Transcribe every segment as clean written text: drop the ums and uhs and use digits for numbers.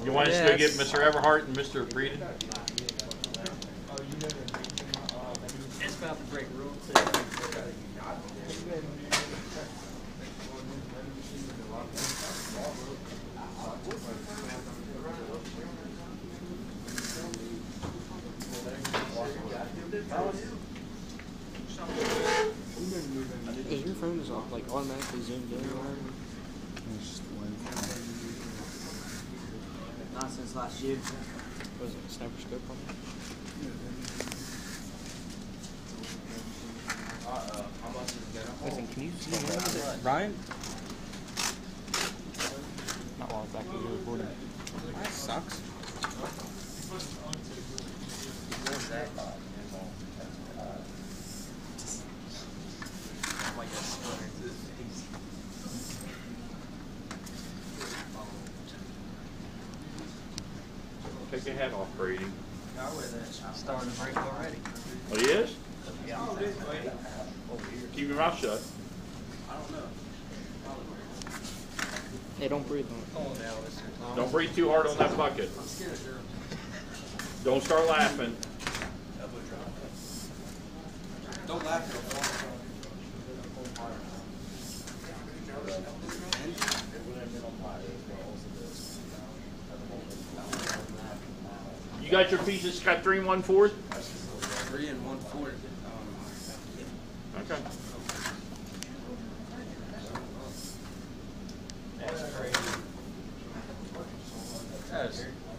You want us to go get Mr. Everhart and Mr. Breeden? It's about to break rules. Is your phone is like automatically zoomed in? Not since last year. Was it a sniper scope on it? Listen, can you see me? Ryan? Not while it's actually recording. That sucks. Take your hat off, Brady. I'm starting to break already. Oh, he is? Keep your mouth shut. I don't know. Hey, don't breathe on it. Don't breathe too hard on that bucket. Don't start laughing. Don't laugh. You got your pieces, got 3 1/4? 3 1/4. Okay. That's crazy.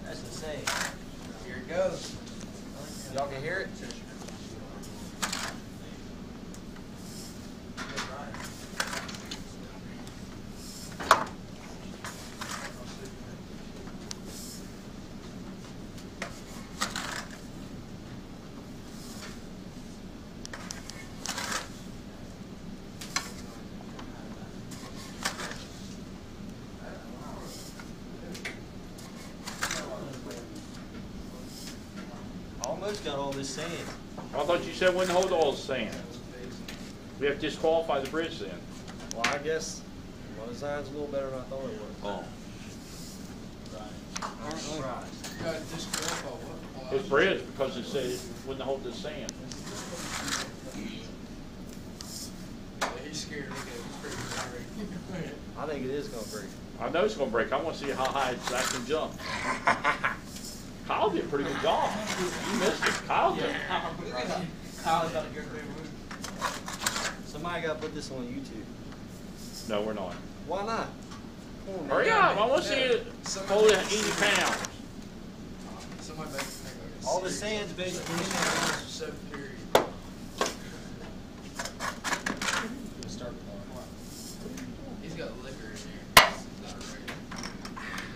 That's insane. Here it goes. Y'all can hear it? Almost got all this sand. I thought you said wouldn't hold all the sand. We have to disqualify the bridge then. Well, I guess the sign's a little better than I thought it was. Oh. It's bridge because it said it wouldn't hold the sand. He's scared of it. I think it is going to break. I know it's going to break. I want to see how high that can jump. Kyle did a pretty good job. You missed it. Kyle did. Kyle's got a good move. Somebody got to put this on YouTube. No, we're not. Why not? Hurry up. I want to see it hold 80 pounds. All the sand's basically in there. He's got liquor in there.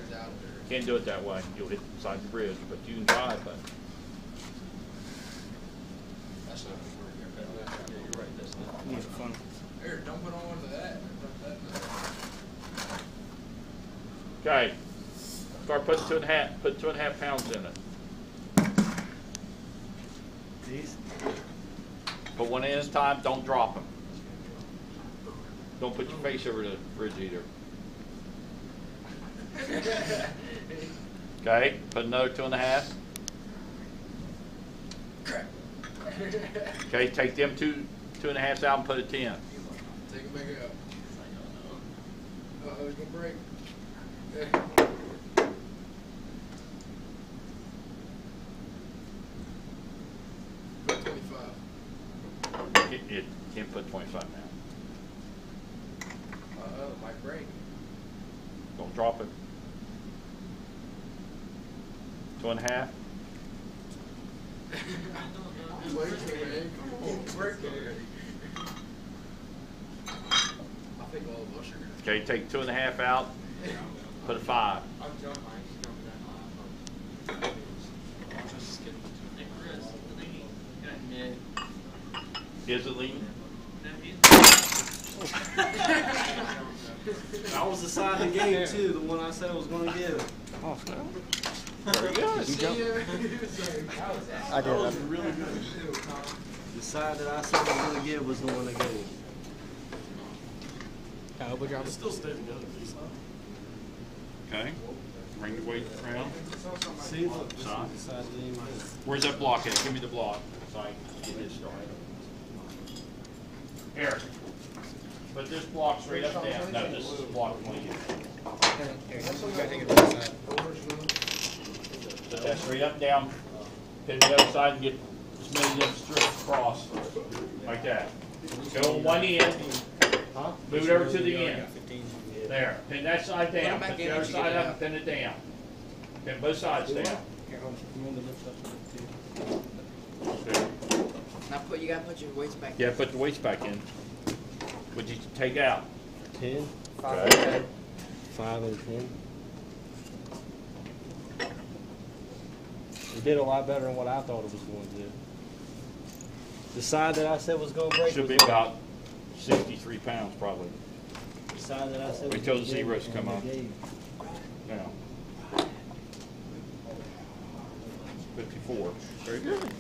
It's out there. Can't do it that way. You'll hit the side of the bridge, but you can try it. But That's not gonna work. Yeah, you're right. That's not. Need a phone. Here, don't put on to that. okay, start putting 2.5. Put 2.5 pounds in it. These? Put one in at a time. Don't drop them. Don't put your face over the bridge either. Okay, put another 2.5. Okay, take them 2.5s out and put a 10. Take it back out. Uh-oh, it's gonna break. Put 25. It can't put 25 now. Uh-oh, it might break. Don't drop it. 2.5. Wait, man. Come on, break already. I think all of us are gonna. Okay, take 2.5 out. Put a 5. Is it lean? That was the side of the game too, the one I said I was going to give. Oh, no. Very good. You jump. I did. That was really good. The side that I said I was going to give was the one I gave. Elbow drop. Still stay together, please. Okay. Bring the weight around. See, look, this Son. is the side of the end. Where's that block at? Give me the block so I can get this started. Here. Put this block straight up down. No, this is the block we want to use. Put that straight up and down. Pin the other side and get as many of them strips across. Like that. Go on one end. Move it over to the end. There. Pin that side down. Put the other side up and pin it down. Pin both sides down. Okay. Now you gotta put your weights back. Yeah, put the weights back in. What'd you take out? 10, Okay. 5 and 10. It did a lot better than what I thought it was going to do. The side that I said was going to break Should be was about 63 pounds probably. the side that I said Wait was till gonna the break zeros and come they up. gave. Now. 54. Very good.